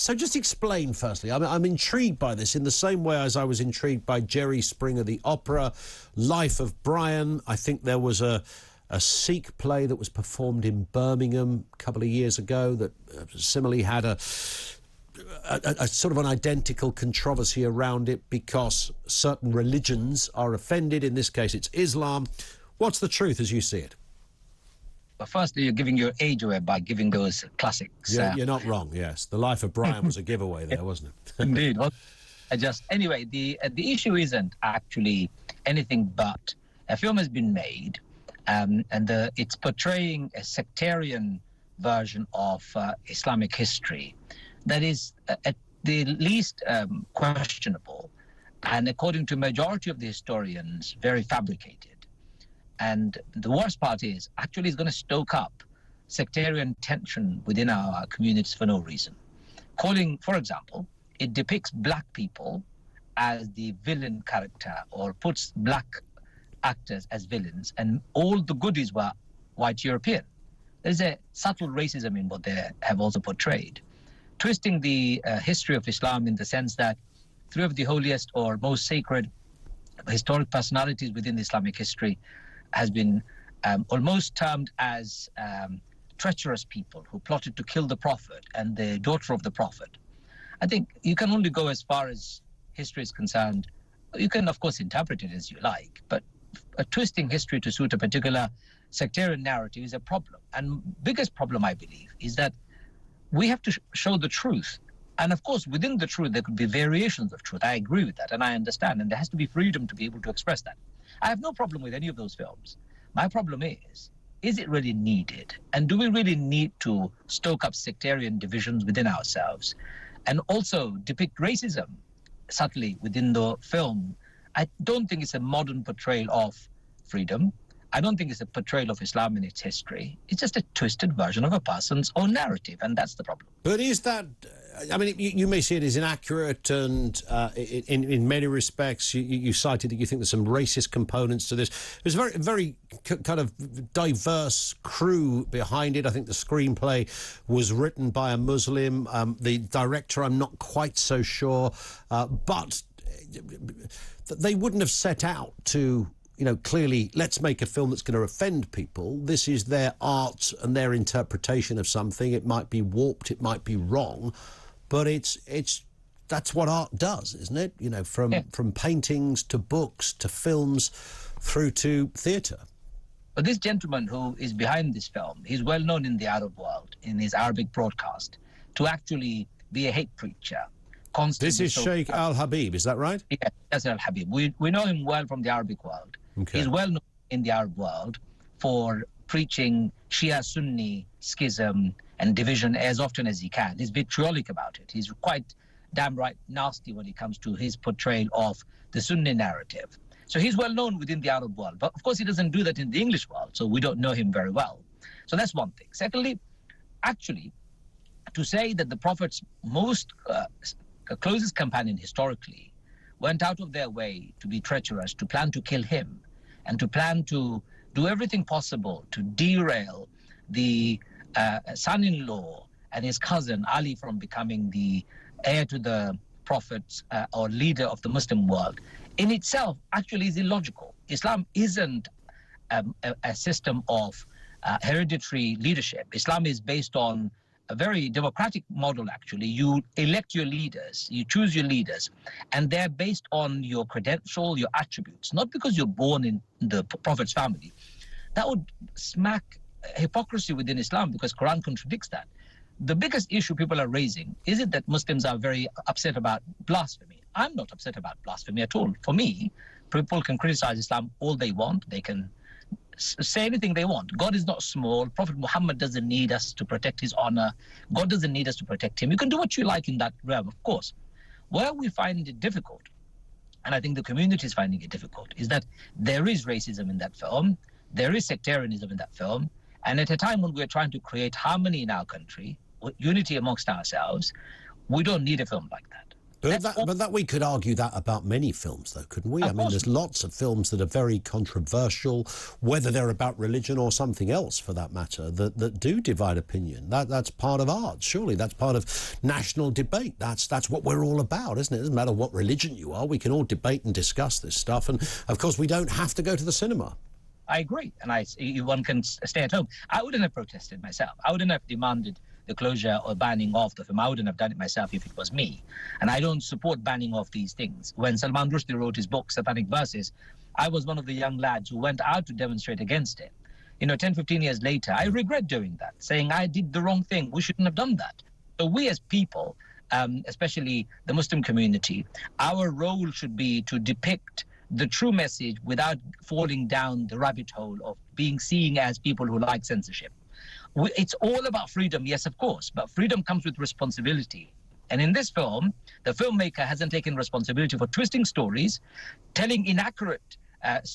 So just explain, firstly, I'm intrigued by this in the same way as I was intrigued by Jerry Springer, the opera, Life of Brian. I think there was a Sikh play that was performed in Birmingham a couple of years ago that similarly had a sort of an identical controversy around it because certain religions are offended. In this case, it's Islam. What's the truth as you see it? Well, firstly, you're giving your age away by giving those classics. Yeah, you're not wrong, yes. The Life of Brian was a giveaway there, wasn't it? Indeed. Well, anyway, the issue isn't actually anything but a film has been made and it's portraying a sectarian version of Islamic history that is at the least questionable and, according to majority of the historians, very fabricated. And the worst part is, actually, it's going to stoke up sectarian tension within our communities for no reason. For example, it depicts black people as the villain character or puts black actors as villains, and all the goodies were white European. There's a subtle racism in what they have also portrayed, twisting the history of Islam in the sense that three of the holiest or most sacred historic personalities within the Islamic history has been almost termed as treacherous people who plotted to kill the Prophet and the daughter of the Prophet. I think you can only go as far as history is concerned. You can, of course, interpret it as you like, but twisting history to suit a particular sectarian narrative is a problem. And biggest problem, I believe, is that we have to show the truth. And of course, within the truth, there could be variations of truth. I agree with that, and I understand. And there has to be freedom to be able to express that. I have no problem with any of those films. My problem is it really needed? And do we really need to stoke up sectarian divisions within ourselves and also depict racism subtly within the film? I don't think it's a modern portrayal of freedom. I don't think it's a portrayal of Islam in its history. It's just a twisted version of a person's own narrative, and that's the problem. But is that... I mean, you may see it as inaccurate, and in many respects, you cited that you think there's some racist components to this. There's a very kind of diverse crew behind it. I think the screenplay was written by a Muslim. The director, I'm not quite so sure, but they wouldn't have set out to... clearly, let's make a film that's going to offend people. This is their art and their interpretation of something. It might be warped, it might be wrong, but that's what art does, isn't it? From paintings to books to films through to theatre. But this gentleman who is behind this film, he's well known in the Arab world, in his Arabic broadcast, to actually be a hate preacher. This is Sheikh Al-Habib, is that right? Yeah, that's Al-Habib. We know him well from the Arabic world. Okay. He's well known in the Arab world for preaching Shia-Sunni schism and division as often as he can. He's vitriolic about it. He's quite damn right nasty when it comes to his portrayal of the Sunni narrative. So he's well known within the Arab world. But of course, he doesn't do that in the English world, so we don't know him very well. So that's one thing. Secondly, actually, to say that the Prophet's most closest companion historically went out of their way to be treacherous, to plan to kill him, and to plan to do everything possible to derail the son-in-law and his cousin Ali from becoming the heir to the Prophet or leader of the Muslim world, in itself actually is illogical. Islam isn't a system of hereditary leadership. Islam is based on a very democratic model, actually. You elect your leaders, you choose your leaders, and they're based on your credential, your attributes, not because you're born in the Prophet's family. That would smack hypocrisy within Islam, because Quran contradicts that. The biggest issue people are raising is it that Muslims are very upset about blasphemy. I'm not upset about blasphemy at all. For me, people can criticize Islam all they want. They can say anything they want. God is not small. Prophet Muhammad doesn't need us to protect his honor. God doesn't need us to protect him. You can do what you like in that realm, of course. Where we find it difficult, and I think the community is finding it difficult, is that there is racism in that film. There is sectarianism in that film. And at a time when we're trying to create harmony in our country, unity amongst ourselves, we don't need a film like that. But that we could argue that about many films, though, couldn't we? I mean, there's lots of films that are very controversial, whether they're about religion or something else, for that matter, that do divide opinion. That's part of art, surely. That's part of national debate. That's what we're all about, isn't it? It doesn't matter what religion you are. We can all debate and discuss this stuff. And, of course, we don't have to go to the cinema. I agree. And one can stay at home. I wouldn't have protested myself. I wouldn't have demanded the closure or banning of the film. I wouldn't have done it myself if it was me. And I don't support banning of these things. When Salman Rushdie wrote his book, Satanic Verses, I was one of the young lads who went out to demonstrate against it. 10, 15 years later, I regret doing that, saying I did the wrong thing. We shouldn't have done that. So we as people, especially the Muslim community, our role should be to depict the true message without falling down the rabbit hole of being seen as people who like censorship. It's all about freedom, yes, of course, but freedom comes with responsibility. And in this film, the filmmaker hasn't taken responsibility for twisting stories, telling inaccurate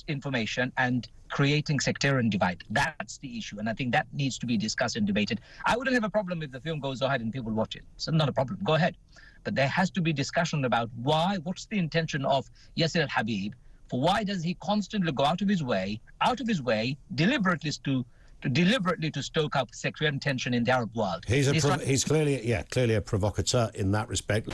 information, and creating sectarian divide. That's the issue, and I think that needs to be discussed and debated. I wouldn't have a problem if the film goes ahead and people watch it. It's not a problem. Go ahead. But there has to be discussion about what's the intention of Yasir al-Habib, for why does he constantly go out of his way, deliberately to stoke up sectarian tension in the Arab world. He's clearly a provocateur in that respect.